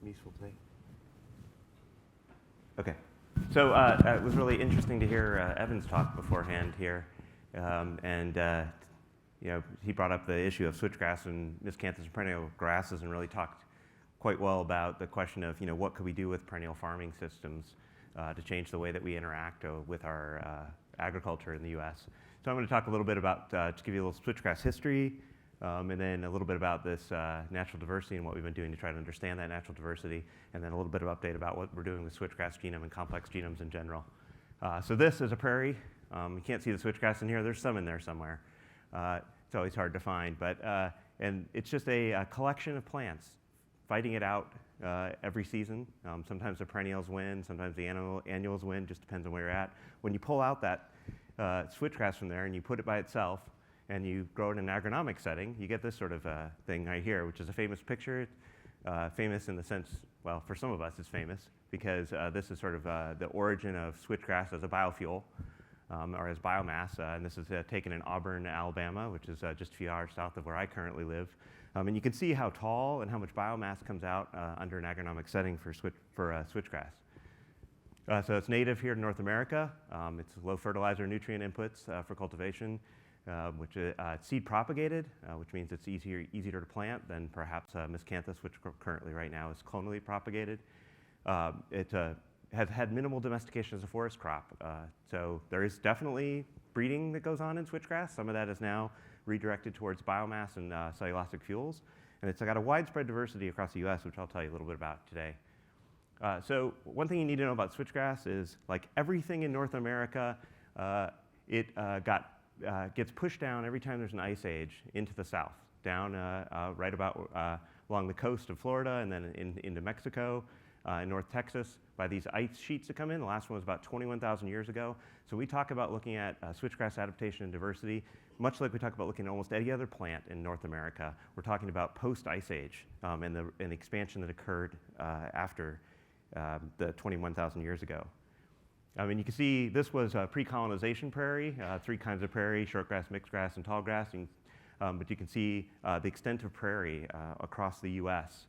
useful today? Okay. So it was really interesting to hear Evan's talk beforehand here. He brought up the issue of switchgrass and miscanthus and perennial grasses and really talked quite well about the question of, what could we do with perennial farming systems to change the way that we interact with our agriculture in the U.S. So I'm going to talk a little bit about, just give you a little switchgrass history, and then a little bit about this natural diversity and what we've been doing to try to understand that natural diversity, and then a little bit of update about what we're doing with switchgrass genome and complex genomes in general. So this is a prairie. You can't see the switchgrass in here. There's some in there somewhere. It's always hard to find, and it's just a collection of plants fighting it out every season. Sometimes the perennials win, sometimes the annuals win, just depends on where you're at. When you pull out that switchgrass from there and you put it by itself and you grow it in an agronomic setting, you get this sort of thing right here, which is a famous picture. Famous in the sense, well, for some of us it's famous because this is sort of the origin of switchgrass as a biofuel or as biomass. And this is taken in Auburn, Alabama, which is just a few hours south of where I currently live. And you can see how tall and how much biomass comes out under an agronomic setting for switchgrass. So it's native here to North America. It's low fertilizer nutrient inputs for cultivation, which is seed propagated, which means it's easier to plant than perhaps miscanthus, which currently right now is clonally propagated. It has had minimal domestication as a forest crop. So there is definitely breeding that goes on in switchgrass. Some of that is now redirected towards biomass and cellulosic fuels. And it's got a widespread diversity across the US, which I'll tell you a little bit about today. So one thing you need to know about switchgrass is, like everything in North America, it gets pushed down every time there's an ice age into the south, down right about along the coast of Florida and then into Mexico, in North Texas, by these ice sheets that come in. The last one was about 21,000 years ago. So we talk about looking at switchgrass adaptation and diversity, much like we talk about looking at almost any other plant in North America. We're talking about post-ice age and the expansion that occurred after the 21,000 years ago. I mean, you can see this was a pre-colonization prairie, 3 kinds of prairie: shortgrass, mixedgrass, and tallgrass. But you can see the extent of prairie across the U.S.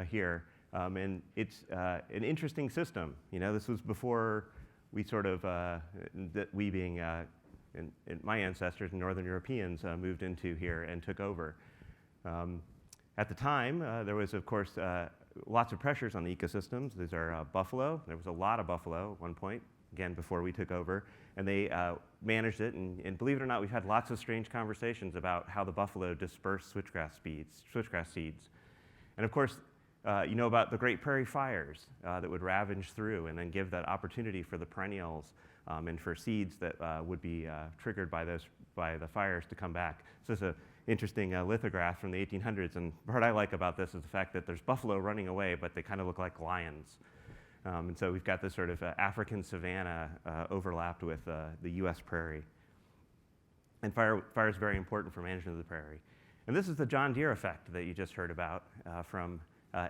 Here. And it's an interesting system. This was before we sort of, we being my ancestors and Northern Europeans moved into here and took over. At the time, there was, of course, lots of pressures on the ecosystems. These are buffalo. There was a lot of buffalo at one point, again, before we took over. And they managed it. And believe it or not, we've had lots of strange conversations about how the buffalo dispersed switchgrass seeds. And of course, you know about the Great Prairie Fires that would ravage through and then give that opportunity for the perennials and for seeds that would be triggered by the fires to come back. So this is an interesting lithograph from the 1800s. And what I like about this is the fact that there's buffalo running away, but they kind of look like lions. And so we've got this sort of African savanna overlapped with the US prairie. And fire is very important for management of the prairie. And this is the John Deere effect that you just heard about from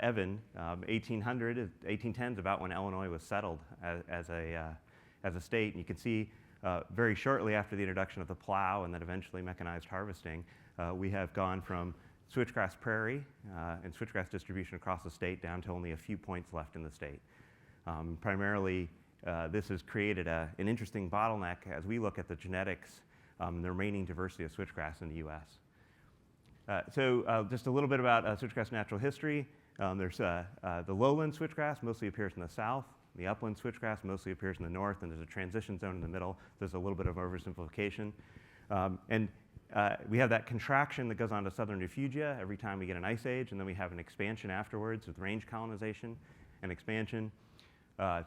Evan. 1810 is about when Illinois was settled as a state. And you can see very shortly after the introduction of the plow and then eventually mechanized harvesting, we have gone from switchgrass prairie and switchgrass distribution across the state down to only a few points left in the state. Primarily, this has created an interesting bottleneck as we look at the genetics and the remaining diversity of switchgrass in the US. So just a little bit about switchgrass natural history. There's the lowland switchgrass mostly appears in the south. The upland switchgrass mostly appears in the north, and there's a transition zone in the middle. There's a little bit of oversimplification. We have that contraction that goes on to southern refugia every time we get an ice age, and then we have an expansion afterwards with range colonization and expansion.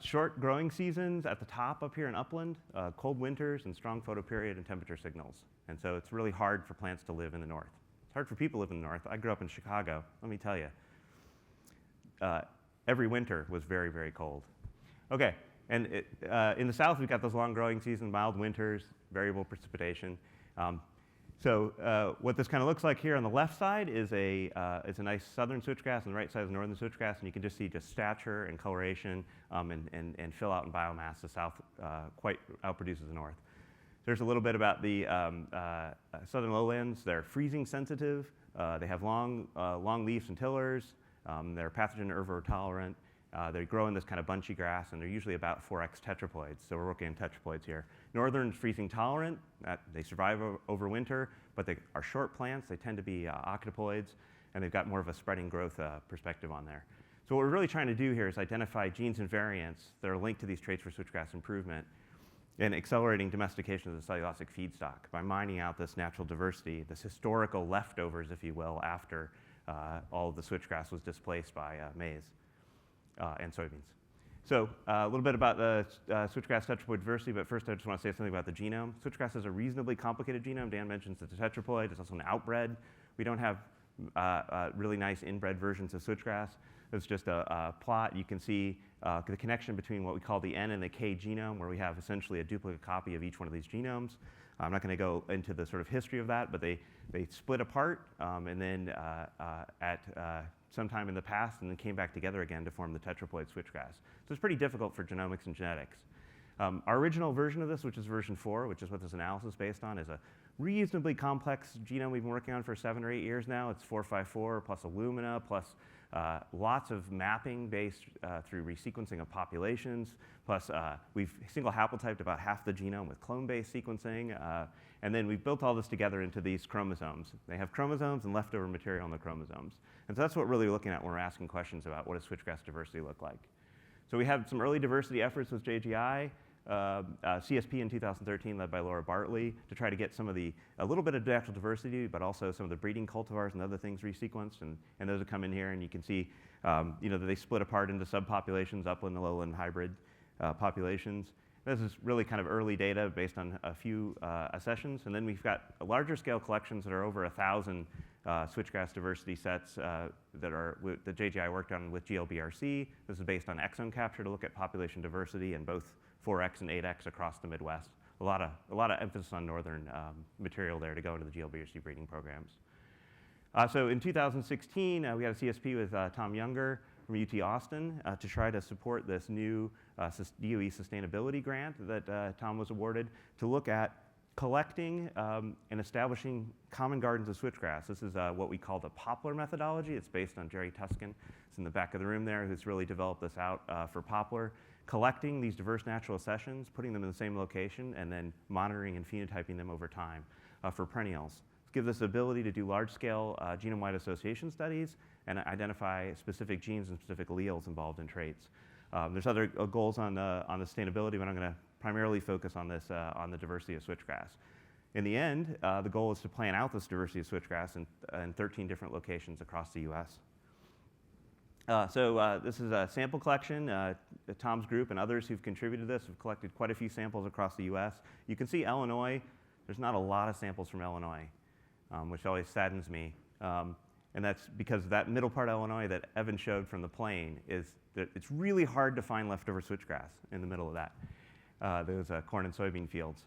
Short growing seasons at the top up here in upland, cold winters, and strong photoperiod and temperature signals. And so it's really hard for plants to live in the north. It's hard for people to live in the north. I grew up in Chicago. Let me tell you. Every winter was very, very cold. Okay, and in the south, we've got those long growing seasons, mild winters, variable precipitation. So what this kind of looks like here on the left side is a nice southern switchgrass, and the right side is northern switchgrass, and you can just see just stature and coloration and fill out in biomass. The south quite outproduces the north. There's a little bit about the southern lowlands. They're freezing sensitive. They have long leaves and tillers. They're pathogen herbivory-tolerant. They grow in this kind of bunchy grass, and they're usually about 4x tetraploids, so we're working on tetraploids here. Northern freezing tolerant, they survive over winter, but they are short plants. They tend to be octoploids, and they've got more of a spreading growth perspective on there. So what we're really trying to do here is identify genes and variants that are linked to these traits for switchgrass improvement and accelerating domestication of the cellulosic feedstock by mining out this natural diversity, this historical leftovers, if you will, after all of the switchgrass was displaced by maize and soybeans. So a little bit about the switchgrass tetraploid diversity, but first I just want to say something about the genome. Switchgrass has a reasonably complicated genome. Dan mentions it's a tetraploid. It's also an outbred. We don't have really nice inbred versions of switchgrass. It's just a plot. You can see the connection between what we call the N and the K genome, where we have essentially a duplicate copy of each one of these genomes. I'm not going to go into the sort of history of that, but they split apart and then at some time in the past and then came back together again to form the tetraploid switchgrass. So it's pretty difficult for genomics and genetics. Our original version of this, which is version 4, which is what this analysis is based on, is a reasonably complex genome we've been working on for 7 or 8 years now. It's 454 plus Illumina plus lots of mapping based through resequencing of populations, plus we've single haplotyped about half the genome with clone-based sequencing, and then we've built all this together into these chromosomes. They have chromosomes and leftover material in the chromosomes. And so that's what we're really looking at when we're asking questions about what does switchgrass diversity look like. So we have some early diversity efforts with JGI, CSP in 2013 led by Laura Bartley to try to get some of a little bit of natural diversity, but also some of the breeding cultivars and other things resequenced, and those have come in here, and you can see that they split apart into subpopulations, upland and lowland hybrid populations. This is really kind of early data based on a few accessions, and then we've got larger scale collections that are over 1,000 switchgrass diversity sets that JGI worked on with GLBRC. This is based on exome capture to look at population diversity in both 4x and 8x across the Midwest. A lot of emphasis on northern material there to go into the GLBRC breeding programs. So in 2016, we had a CSP with Tom Younger from UT Austin to try to support this new DOE sustainability grant that Tom was awarded to look at collecting and establishing common gardens of switchgrass. This is what we call the poplar methodology. It's based on Jerry Tuskin. It's in the back of the room there, who's really developed this out for poplar. Collecting these diverse natural accessions, putting them in the same location, and then monitoring and phenotyping them over time for perennials. This gives us the ability to do large-scale genome-wide association studies and identify specific genes and specific alleles involved in traits. There's other goals on the sustainability, but I'm going to primarily focus on this on the diversity of switchgrass. In the end, the goal is to plan out this diversity of switchgrass in 13 different locations across the U.S. This is a sample collection. Tom's group and others who've contributed to this have collected quite a few samples across the U.S. You can see Illinois. There's not a lot of samples from Illinois, which always saddens me. And that's because that middle part of Illinois that Evan showed from the plane is that it's really hard to find leftover switchgrass in the middle of that, those corn and soybean fields.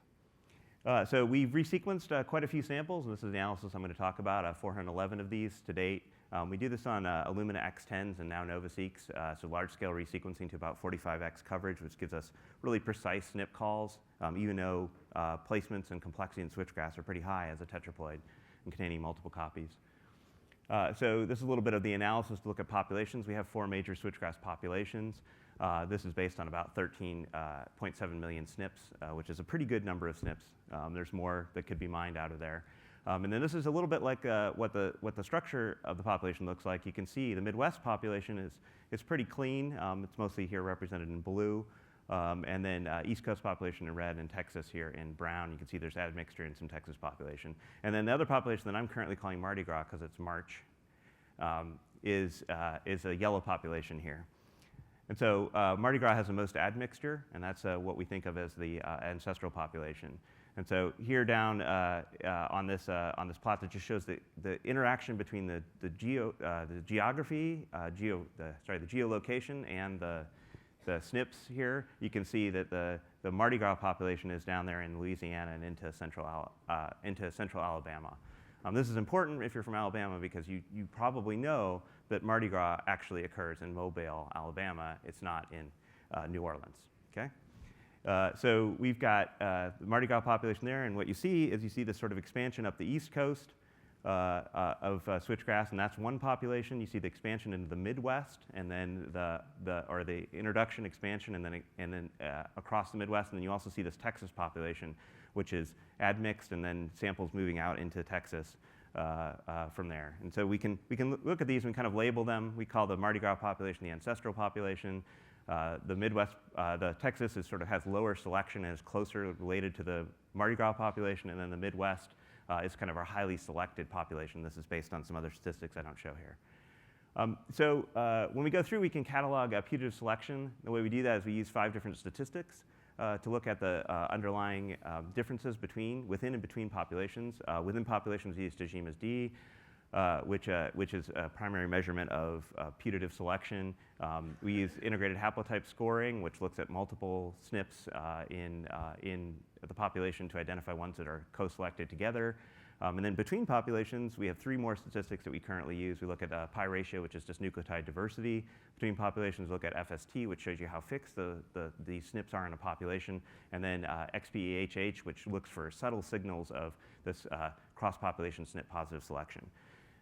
So we've resequenced quite a few samples, and this is the analysis I'm going to talk about, 411 of these to date. We do this on Illumina X10s and now NovaSeqs, so large-scale resequencing to about 45x coverage, which gives us really precise SNP calls, even though placements and complexity in switchgrass are pretty high as a tetraploid and containing multiple copies. So this is a little bit of the analysis to look at populations. We have 4 major switchgrass populations. This is based on about 13.7 million SNPs, which is a pretty good number of SNPs. There's more that could be mined out of there. And then this is a little bit like what the structure of the population looks like. You can see the Midwest population is pretty clean. It's mostly here represented in blue. And then East Coast population in red, and Texas here in brown. You can see there's admixture in some Texas population. And then the other population that I'm currently calling Mardi Gras because it's March is a yellow population here. And so Mardi Gras has the most admixture, and that's what we think of as the ancestral population. And so here down on this plot that just shows the interaction between the geography, the geolocation, and the SNPs here, you can see that the Mardi Gras population is down there in Louisiana and into central Alabama. This is important if you're from Alabama because you probably know that Mardi Gras actually occurs in Mobile, Alabama. It's not in New Orleans. Okay? So we've got the Mardi Gras population there, and what you see is this sort of expansion up the East Coast switchgrass, and that's one population. You see the expansion into the Midwest, and then the introduction, expansion, and then across the Midwest, and then you also see this Texas population, which is admixed, and then samples moving out into Texas from there. And so we can look at these and kind of label them. We call the Mardi Gras population the ancestral population. The Midwest, the Texas is sort of has lower selection and is closer related to the Mardi Gras population, and then the Midwest is kind of our highly selected population. This is based on some other statistics I don't show here. So when we go through, we can catalog putative selection. The way we do that is we use 5 different statistics to look at the underlying differences within and between populations. Within populations, we use JGI-D, which is a primary measurement of putative selection. We use integrated haplotype scoring, which looks at multiple SNPs in the population to identify ones that are co-selected together. And then between populations, we have 3 more statistics that we currently use. We look at pi ratio, which is just nucleotide diversity. Between populations, we look at FST, which shows you how fixed the SNPs are in a population. And then XPEHH, which looks for subtle signals of this cross-population SNP positive selection.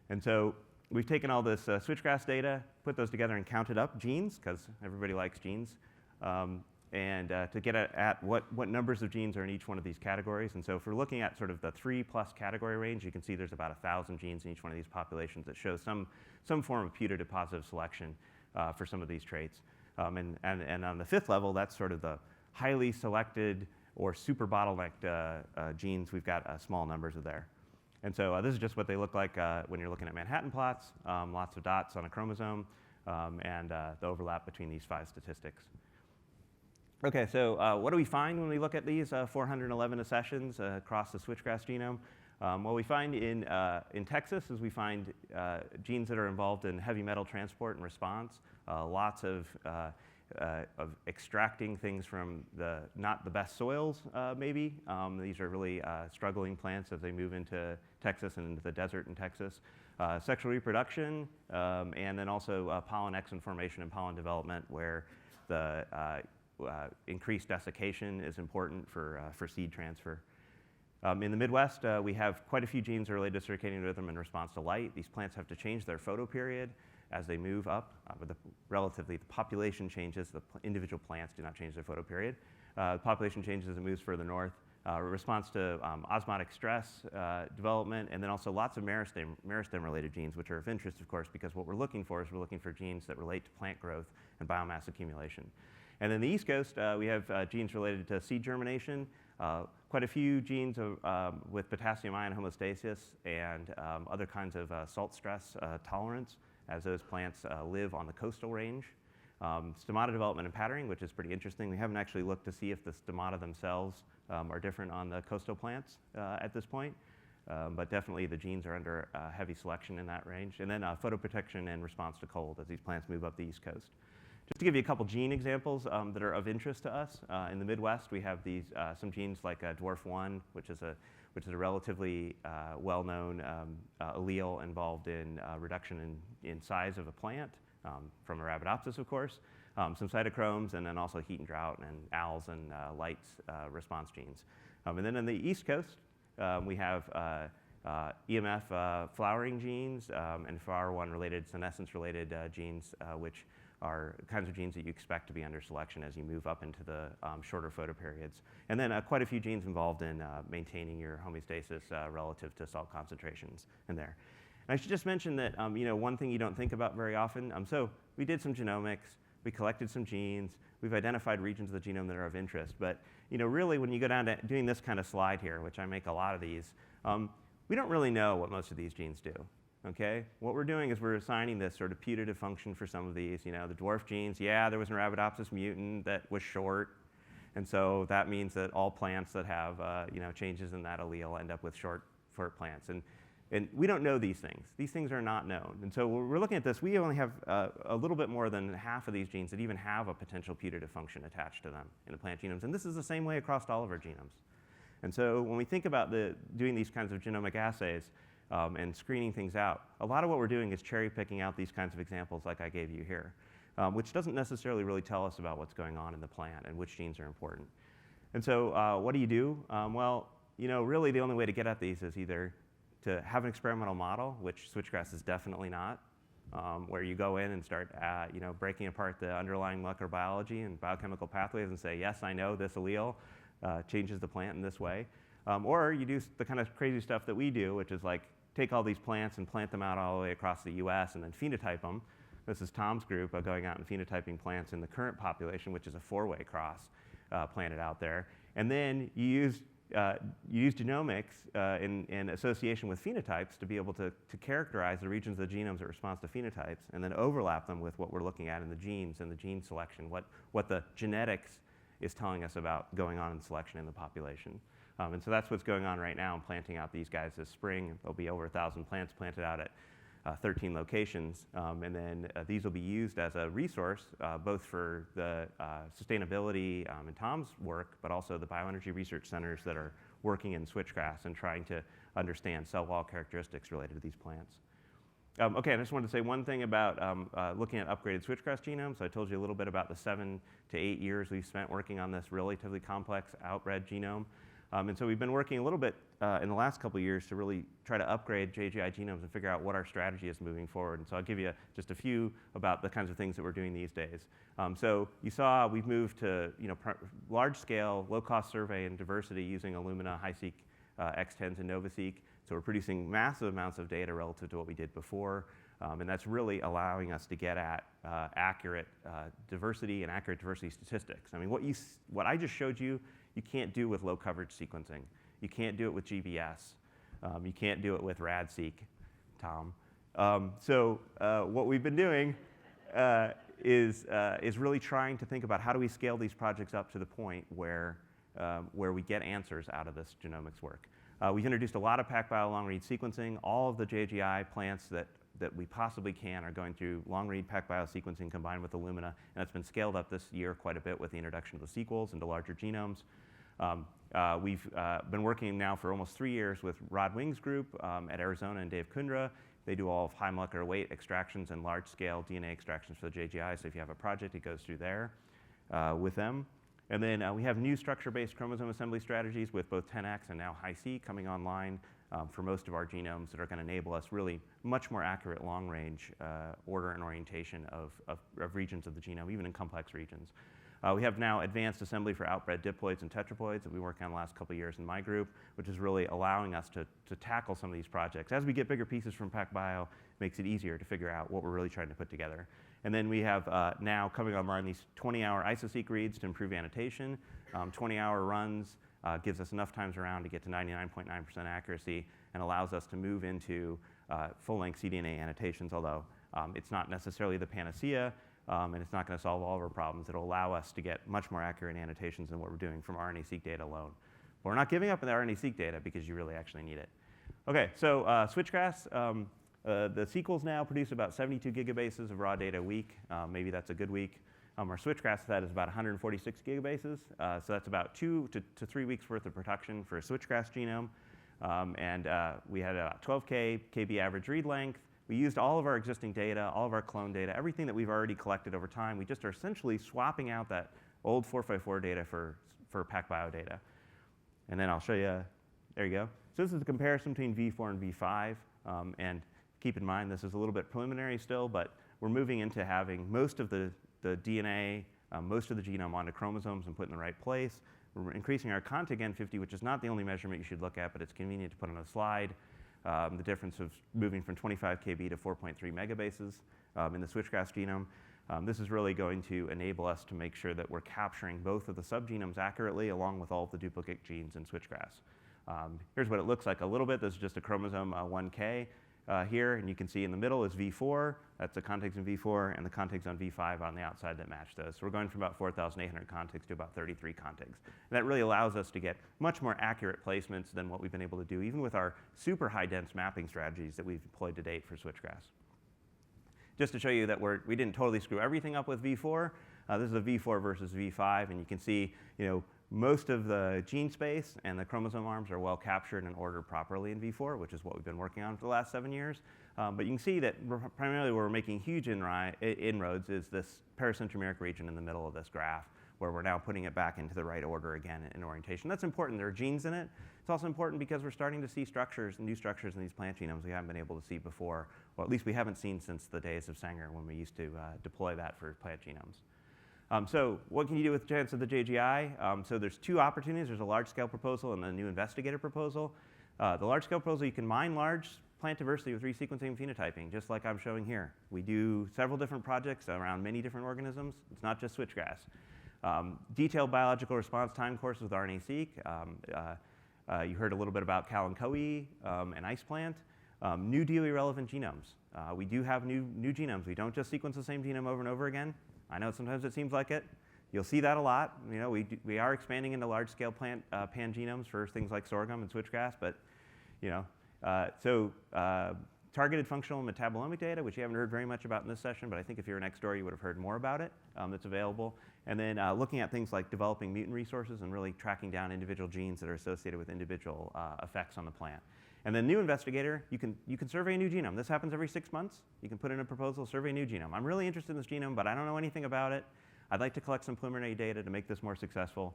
And so we've taken all this switchgrass data, put those together and counted up genes, because everybody likes genes, and to get at what numbers of genes are in each one of these categories. And so if we're looking at sort of the 3+ category range, you can see there's about 1,000 genes in each one of these populations that show some form of putative positive selection for some of these traits. And on the 5th level, that's sort of the highly selected or super bottlenecked genes. We've got small numbers of there. And so this is just what they look like when you're looking at Manhattan plots, lots of dots on a chromosome, and the overlap between these 5 statistics. OK, so what do we find when we look at these 411 accessions across the switchgrass genome? What we find in Texas is we find genes that are involved in heavy metal transport and response, lots of extracting things from not the best soils, maybe. These are really struggling plants as they move into Texas and into the desert in Texas. Sexual reproduction, and then also pollen exon formation and pollen development, where the increased desiccation is important for seed transfer. In the Midwest, we have quite a few genes related to circadian rhythm in response to light. These plants have to change their photoperiod as they move up. Relatively, the population changes. The individual plants do not change their photoperiod. The population changes as it moves further north. Response to osmotic stress development, and then also lots of meristem-related genes, which are of interest, of course, because what we're looking for genes that relate to plant growth and biomass accumulation. And then the East Coast, we have genes related to seed germination, quite a few genes with potassium ion homeostasis and other kinds of salt stress tolerance, as those plants live on the coastal range. Stomata development and patterning, which is pretty interesting. We haven't actually looked to see if the stomata themselves are different on the coastal plants at this point, but definitely the genes are under heavy selection in that range. And then photoprotection and response to cold as these plants move up the East Coast. Just to give you a couple gene examples that are of interest to us, in the Midwest we have these some genes like dwarf1, which is a relatively well-known allele involved in reduction in size of a plant, from Arabidopsis, of course, some cytochromes, and then also heat and drought and ALS and lights response genes. And then on the East Coast, we have EMF flowering genes and FAR1-related, senescence-related genes, which are kinds of genes that you expect to be under selection as you move up into the shorter photoperiods. And then quite a few genes involved in maintaining your homeostasis relative to salt concentrations in there. And I should just mention that one thing you don't think about very often, so we did some genomics, we collected some genes, we've identified regions of the genome that are of interest, but really when you go down to doing this kind of slide here, which I make a lot of these, we don't really know what most of these genes do. Okay? What we're doing is we're assigning this sort of putative function for some of these. The dwarf genes, yeah, there was an Arabidopsis mutant that was short, and so that means that all plants that have changes in that allele end up with short plants. And we don't know these things. These things are not known. And so when we're looking at this, we only have a little bit more than half of these genes that even have a potential putative function attached to them in the plant genomes. And this is the same way across all of our genomes. And so when we think about doing these kinds of genomic assays and screening things out, a lot of what we're doing is cherry picking out these kinds of examples like I gave you here, which doesn't necessarily really tell us about what's going on in the plant and which genes are important. And so what do? Well, really the only way to get at these is either to have an experimental model, which Switchgrass is definitely not, where you go in and start breaking apart the underlying molecular biology and biochemical pathways and say, yes, I know this allele changes the plant in this way. Or you do the kind of crazy stuff that we do, which is like take all these plants and plant them out all the way across the US and then phenotype them. This is Tom's group going out and phenotyping plants in the current population, which is a 4-way cross planted out there. And then you use genomics in association with phenotypes to be able to characterize the regions of the genomes that respond to phenotypes and then overlap them with what we're looking at in the genes and the gene selection, what the genetics is telling us about going on in selection in the population. And so that's what's going on right now. I'm planting out these guys this spring. There'll be over 1,000 plants planted out at 13 locations. And then these will be used as a resource, both for the sustainability and Tom's work, but also the bioenergy research centers that are working in Switchgrass and trying to understand cell wall characteristics related to these plants. Okay, I just wanted to say one thing about looking at upgraded Switchgrass genomes. So I told you a little bit about the 7 to 8 years we've spent working on this relatively complex outbred genome. And so we've been working a little bit in the last couple of years to really try to upgrade JGI genomes and figure out what our strategy is moving forward. And so I'll give you just a few about the kinds of things that we're doing these days. So you saw we've moved to large-scale, low-cost survey and diversity using Illumina, HiSeq, X10s, and NovaSeq. So we're producing massive amounts of data relative to what we did before. And that's really allowing us to get at accurate diversity and accurate diversity statistics. I mean, what I just showed you, you can't do with low coverage sequencing. You can't do it with GBS. You can't do it with RADseq, Tom. So what we've been doing is really trying to think about how do we scale these projects up to the point where we get answers out of this genomics work. We've introduced a lot of PacBio long-read sequencing. All of the JGI plants that we possibly can are going through long-read PacBio sequencing combined with Illumina, and that's been scaled up this year quite a bit with the introduction of the sequels into larger genomes. We've been working now for almost 3 years with Rod Wing's group at Arizona and Dave Kundra. They do all of high molecular weight extractions and large-scale DNA extractions for the JGI, so if you have a project, it goes through there with them. And then we have new structure-based chromosome assembly strategies with both 10x and now HiSeq coming online for most of our genomes that are going to enable us really much more accurate long-range order and orientation of regions of the genome, even in complex regions. We have now advanced assembly for outbred diploids and tetraploids that we worked on the last couple of years in my group, which is really allowing us to tackle some of these projects. As we get bigger pieces from PacBio, it makes it easier to figure out what we're really trying to put together. And then we have now coming online these 20-hour isoseq reads to improve annotation. 20-hour runs gives us enough times around to get to 99.9% accuracy and allows us to move into full-length cDNA annotations, although it's not necessarily the panacea, and it's not going to solve all of our problems. It'll allow us to get much more accurate annotations than what we're doing from RNA-seq data alone. But we're not giving up on the RNA-seq data because you really actually need it. Okay, so Switchgrass, the sequels now produce about 72 gigabases of raw data a week. Maybe that's a good week. Our Switchgrass set is about 146 gigabases. So that's about 2 to 3 weeks worth of production for a Switchgrass genome. And we had about 12 kb average read length. We used all of our existing data, all of our clone data, everything that we've already collected over time. We just are essentially swapping out that old 454 data for PacBio data. And then I'll show you, there you go. So this is a comparison between V4 and V5. And keep in mind, this is a little bit preliminary still, but we're moving into having most of the DNA, most of the genome onto chromosomes and put in the right place. We're increasing our contig N50, which is not the only measurement you should look at, but it's convenient to put on a slide. The difference of moving from 25 kb to 4.3 megabases in the Switchgrass genome. This is really going to enable us to make sure that we're capturing both of the subgenomes accurately along with all of the duplicate genes in Switchgrass. Here's what it looks like a little bit. This is just a chromosome 1K here, and you can see in the middle is V4. That's the contigs in V4, and the contigs on V5 on the outside that match those. So we're going from about 4,800 contigs to about 33 contigs. And that really allows us to get much more accurate placements than what we've been able to do, even with our super high-dense mapping strategies that we've deployed to date for Switchgrass. Just to show you that we didn't totally screw everything up with V4. This is a V4 versus V5, and you can see, most of the gene space and the chromosome arms are well captured and ordered properly in V4, which is what we've been working on for the last 7 years. But you can see that primarily where we're making huge inroads is this paracentromeric region in the middle of this graph, where we're now putting it back into the right order again in orientation. That's important. There are genes in it. It's also important because we're starting to see structures, new structures in these plant genomes we haven't been able to see before, or at least we haven't seen since the days of Sanger when we used to deploy that for plant genomes. So what can you do with chance of the JGI? So there's two opportunities. There's a large-scale proposal and a new investigator proposal. The large-scale proposal, you can mine large plant diversity with resequencing and phenotyping, just like I'm showing here. We do several different projects around many different organisms. It's not just switchgrass. Detailed biological response time courses with RNA-seq. You heard a little bit about Cal and Coe and ice plant. New DOE-relevant genomes. We do have new genomes. We don't just sequence the same genome over and over again. I know sometimes it seems like it. You'll see that a lot. You know, we are expanding into large-scale plant pan-genomes for things like sorghum and switchgrass, but you know, targeted functional and metabolomic data, which you haven't heard very much about in this session, but I think if you were next door, you would have heard more about it. That's available. And then looking at things like developing mutant resources and really tracking down individual genes that are associated with individual effects on the plant. And then new investigator, you can survey a new genome. This happens every 6 months. You can put in a proposal, survey a new genome. I'm really interested in this genome, but I don't know anything about it. I'd like to collect some preliminary data to make this more successful.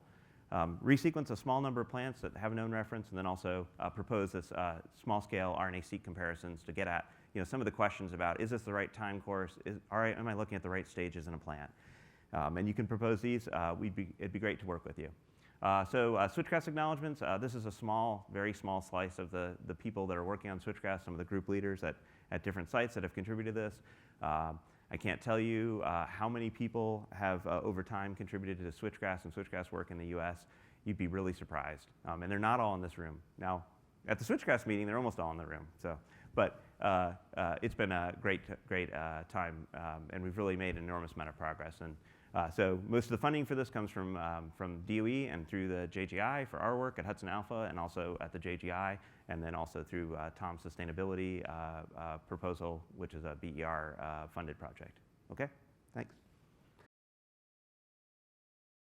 Resequence a small number of plants that have a known reference, and then also propose this small-scale RNA-seq comparisons to get at some of the questions about, is this the right time course? Am I looking at the right stages in a plant? And you can propose these. It'd be great to work with you. Switchgrass acknowledgments, this is a very small slice of the people that are working on switchgrass, some of the group leaders at different sites that have contributed to this. I can't tell you how many people have over time contributed to switchgrass and switchgrass work in the US. You'd be really surprised. And they're not all in this room. Now, at the switchgrass meeting, they're almost all in the room. But it's been a great time, and we've really made an enormous amount of progress. And so most of the funding for this comes from DOE and through the JGI for our work at Hudson Alpha and also at the JGI, and then also through Tom's sustainability proposal, which is a BER funded project. Okay, thanks.